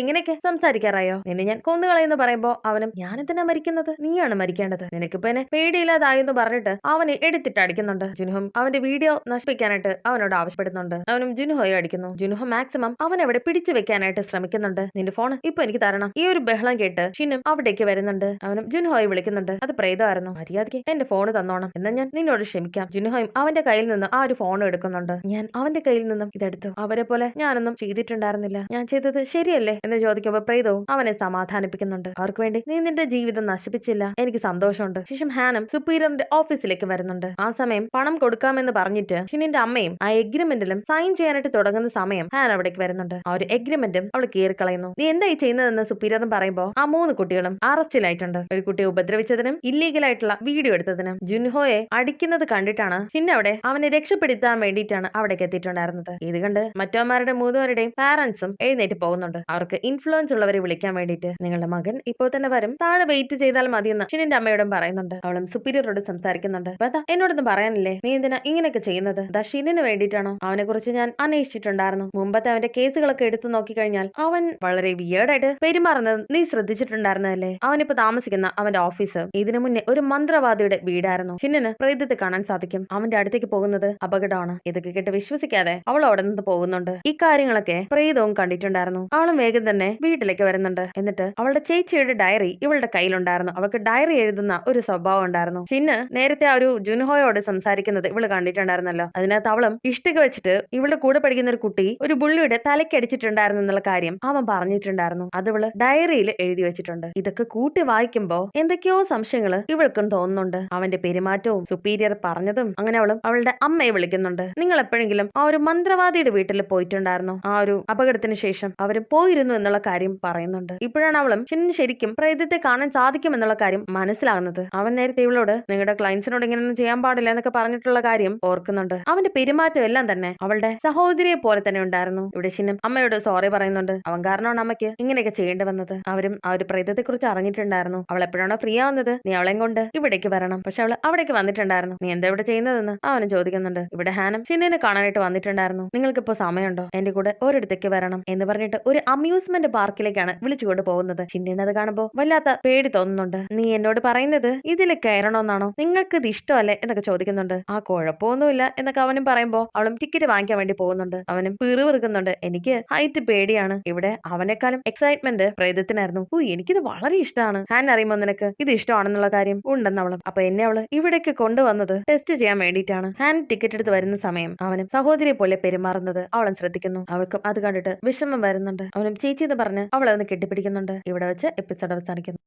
ഇങ്ങനെയൊക്കെ സംസാരിക്കാറായോ? നിന്നെ ഞാൻ കൊന്നുകളയെന്ന് പറയുമ്പോ അവനും ഞാൻ എന്തിനാ മരിക്കുന്നത്? നീയാണ് മരിക്കേണ്ടത്. നിനക്കിപ്പോ എന്നെ പേടിയില്ലാതായെന്ന് പറഞ്ഞിട്ട് അവന് എടുത്തിട്ട് അടിക്കുന്നുണ്ട്. ജുൻഹും അവന്റെ വീഡിയോ നശിപ്പിക്കാനായിട്ട് അവനോട് ആവശ്യപ്പെടുന്നുണ്ട്. അവനും ജുൻഹോയെ അടിക്കുന്നു. ജുൻഹോ മാക്സിമം അവനവിടെ പിടിച്ചു വെക്കാനായിട്ട് ശ്രമിക്കുന്നുണ്ട്. നിന്റെ ഫോൺ ഇപ്പൊ എനിക്ക് തരണം. ഈ ഒരു ബഹളം കേട്ട് ഷിനും അവിടേക്ക് വരുന്നുണ്ട്. അവനും ജുൻഹോയെ വിളിക്കുന്നുണ്ട്. അത് പ്രേതമായിരുന്നു. മര്യാദയ്ക്ക് എന്റെ ഫോൺ തന്നോണം, എന്നാൽ ഞാൻ നിന്നോട് ക്ഷമിക്കാം. ജുൻഹോയും അവന്റെ കയ്യിൽ നിന്ന് ആ ഒരു ഫോൺ എടുക്കുന്നുണ്ട്. ഞാൻ അവന്റെ കയ്യിൽ നിന്നും ഇതെടുത്തു. അവരെ പോലെ ഞാനൊന്നും ചെയ്തിട്ടുണ്ടായിരുന്നില്ല. ഞാൻ ചെയ്തത് ശരിയല്ലേ എന്ന് ചോദിക്കുമ്പോൾ പ്രേതവും അവനെ സമാധാനിപ്പിക്കുന്നുണ്ട്. അവർക്ക് വേണ്ടി നീ നിന്റെ ജീവിതം നശിപ്പിച്ചില്ല, എനിക്ക് സന്തോഷമുണ്ട്. ശേഷം ഹാനും സുപ്പീരിയറിന്റെ ഓഫീസിലേക്ക് വരുന്നുണ്ട്. ആ സമയം പണം കൊടുക്കാമെന്ന് പറഞ്ഞിട്ട് ഷിനിന്റെ അമ്മയും ആ എഗ്രിമെന്റിലും സൈൻ ചെയ്യാനായിട്ട് തുടങ്ങുന്ന സമയം ഹാൻ അവിടേക്ക് വരുന്നുണ്ട്. ആ ഒരു എഗ്രിമെന്റും അവൾ കീറിക്കളയുന്നു. നീ എന്തായി ചെയ്യുന്നതെന്ന് സുപ്പീരിയറും പറയുമ്പോൾ ആ 3 കുട്ടികളും അറസ്റ്റിലായിട്ടുണ്ട്. ഒരു കുട്ടിയെ ഉപദ്രവിച്ചതിനും ഇല്ലീഗലായിട്ടുള്ള വീഡിയോ എടുത്തതിനും. ജുൻഹോയെ അടിക്കുന്നത് കണ്ടിട്ടാണ് ഷിൻ അവിടെ അവനെ രക്ഷപ്പെടുത്താൻ വേണ്ടിയിട്ടാണ് അവിടേക്ക് എത്തിയിട്ടുണ്ടായിരുന്നത്. ഇത് കണ്ട് മറ്റവന്മാരുടെ 3 പാരന്റ്സും എഴുന്നേറ്റ് പോകുന്നുണ്ട്. അവർക്ക് ഇൻഫ്ലുവൻസ് ഉള്ളവരെ വിളിക്കാൻ വേണ്ടിയിട്ട്. നിങ്ങളുടെ മകൻ ഇപ്പോൾ തന്നെ വരും, താഴെ വെയിറ്റ് ചെയ്താൽ മതിയെന്ന് ഷിനിന്റെ അമ്മയോടും പറയുന്നുണ്ട്. അവളും സുപ്പീരിയറോട് സംസാരിക്കുന്നുണ്ട്. എന്നോടൊന്നും പറയാനില്ലേ? നീ എന്തിനാ ഇങ്ങനെയൊക്കെ ചെയ്യുന്നത്? ഷിനിന് വേണ്ടിയിട്ടാണോ? അവനെ കുറിച്ച് ഞാൻ അന്വേഷിച്ചിട്ടുണ്ടായിരുന്നു. മുമ്പത്തെ അവന്റെ കേസുകളൊക്കെ എടുത്തു നോക്കിക്കഴിഞ്ഞാൽ അവൻ വളരെ വിയേർഡായിട്ട് പെരുമാറുന്നത് നീ ശ്രദ്ധിച്ചിട്ടുണ്ടായിരുന്നല്ലേ? അവനിപ്പോ താമസിക്കുന്ന അവന്റെ ഓഫീസ് ഇതിനു മുന്നേ ഒരു മന്ത്രവാദിയുടെ വീടായിരുന്നു. ഷിന്നിന് പ്രേതത്തെ കാണാൻ സാധിക്കും. അവന്റെ അടുത്തേക്ക് പോകുന്നത് അപകടമാണ്. ഇതൊക്കെ കേട്ട് വിശ്വസിക്കാതെ അവൾ അവിടെ നിന്ന് പോകുന്നുണ്ട്. ഈ കാര്യങ്ങളൊക്കെ പ്രേതവും കണ്ടിട്ടുണ്ടായിരുന്നു. അവളും വേഗം തന്നെ വീട്ടിലേക്ക് വരുന്നുണ്ട്. എന്നിട്ട് അവളുടെ ചേച്ചിയുടെ ഡയറി ഇവളുടെ കയ്യിലുണ്ടായിരുന്നു. അവൾക്ക് ഡയറി എഴുതുന്ന ഒരു സ്വഭാവം ഉണ്ടായിരുന്നു. ഷിന്ന് നേരത്തെ ആ ഒരു ജുൻഹോയോട് സംസാരിക്കുന്നത് ഇവള് കണ്ടിട്ടുണ്ടായിരുന്നല്ലോ. അതിനകത്ത് അവളും ഇഷ്ടിക വെച്ചിട്ട് ഇവളുടെ കൂടെ പഠിക്കുന്ന ഒരു കുട്ടി ഒരു ബുള്ളിയുടെ തലക്കടിച്ചിട്ടുണ്ടായിരുന്നു എന്നുള്ള കാര്യം അവൻ പറഞ്ഞിട്ടുണ്ടായിരുന്നു. അത് ഇവള് ഡയറിയിൽ എഴുതി വെച്ചിട്ടുണ്ട്. ഇതൊക്കെ കൂട്ടി വായിക്കുമ്പോ എന്തൊക്കെയോ സംശയങ്ങൾ ഇവൾക്കും തോന്നുന്നുണ്ട്. അവന്റെ പെരുമാറ്റവും സുപ്പീരിയർ പറഞ്ഞതും. അങ്ങനെ അവളും അവളുടെ അമ്മയെ വിളിക്കുന്നുണ്ട്. നിങ്ങൾ എപ്പോഴെങ്കിലും ആ ഒരു മന്ത്രവാദിയുടെ വീട്ടിൽ പോയിട്ടുണ്ടായിരുന്നു? ആ ഒരു അപകടത്തിന് ശേഷം അവര് പോയിരുന്നു എന്നുള്ള കാര്യം പറയുന്നുണ്ട്. ഇപ്പോഴാണ് അവളും ശരിക്കും പ്രേതത്തെ കാണാൻ സാധിക്കുമെന്നുള്ള കാര്യം മനസ്സിലാകുന്നത്. അവൻ നേരത്തെ ഇവളോട് നിങ്ങളുടെ ക്ലയൻസിനോട് ഇങ്ങനെയൊന്നും ചെയ്യാൻ പാടില്ല എന്നൊക്കെ പറഞ്ഞിട്ടുള്ള കാര്യം ഓർക്കുന്നുണ്ട്. അവന്റെ പെരുമാറ്റം എല്ലാം തന്നെ അവളുടെ സഹോദരിയെ പോലെ തന്നെ ഉണ്ടായിരുന്നു. ഇവിടെ ഷിനും അമ്മയോട് സോറി പറയുന്നുണ്ട്. അവൻ കാരണമാണ് അമ്മയ്ക്ക് ഇങ്ങനെയൊക്കെ ചെയ്യേണ്ടി വന്നത്. അവരും ആ ഒരു പ്രേതത്തെ കുറിച്ച് അറിഞ്ഞിട്ടുണ്ടായിരുന്നു. അവൾ എപ്പോഴാണോ ഫ്രീ ആവുന്നത് നീ അവളെയും കൊണ്ട് ഇവിടേക്ക് വരണം. പക്ഷെ അവൾ അവിടേക്ക് വന്നിട്ടുണ്ടായിരുന്നു. നീ എന്താ ഇവിടെ ചെയ്യുന്നതെന്ന് അവനും ചോദിക്കുന്നുണ്ട്. ഇവിടെ ഹാനും ഷിന്നിനെ കാണാനായിട്ട് വന്നിട്ടുണ്ടായിരുന്നു. നിങ്ങൾക്കിപ്പോ സമയമുണ്ടോ? എന്റെ കൂടെ ഒരിടത്തേക്ക് വരണം എന്ന് പറഞ്ഞിട്ട് ഒരു അമ്യൂസ്മെന്റ് പാർക്കിലേക്കാണ് വിളിച്ചുകൊണ്ട് പോകുന്നത്. ഷിന്നിന് അത് കാണുമ്പോൾ വല്ലാത്ത പേടി തോന്നുന്നുണ്ട്. നീ എന്നോട് പറയുന്നത് ഇതിൽ കയറണമെന്നാണോ? നിങ്ങൾക്ക് ഇത് ഇഷ്ടമല്ലേ എന്നൊക്കെ ചോദിക്കുന്നുണ്ട്. ആ കുഴപ്പമൊന്നുമില്ല എന്നൊക്കെ അവനും പറയുമ്പോ അവളും ടിക്കറ്റ് വാങ്ങിക്കാൻ വേണ്ടി പോകുന്നുണ്ട്. അവനും പിറുപിറുക്കുന്നുണ്ട്. എനിക്ക് ഹൈറ്റ് പേടിയാണ്. ഇവിടെ അവനെക്കാളും എക്സൈറ്റ്മെന്റ് പ്രേതത്തിനായിരുന്നു. എനിക്കിത് വളരെ ഇഷ്ടമാണ്. ഹാൻ അറിയുമ്പോ നിനക്ക് ഇത് ഇഷ്ടമാണെന്നുള്ള കാര്യം ഉണ്ടെന്ന് അവളും. അപ്പൊ എന്നെ അവള് ഇവിടേക്ക് കൊണ്ടുവന്നത് ടെസ്റ്റ് ചെയ്യാൻ വേണ്ടിയിട്ടാണ്. ഹാൻ ടിക്കറ്റ് എടുത്ത് വരുന്ന സമയം അവനും സഹോദരിയെ പോലെ പെരുമാറുന്നത് അവളും ശ്രദ്ധിക്കുന്നു. അവൾക്കും അത് കണ്ടിട്ട് വിഷമം വരുന്നുണ്ട്. അവനും ചേച്ചി എന്ന് പറഞ്ഞ് അവളെ ഒന്ന് കെട്ടിപ്പിടിക്കുന്നുണ്ട്. ഇവിടെ വെച്ച് എപ്പിസോഡ് അവസാനിക്കുന്നു.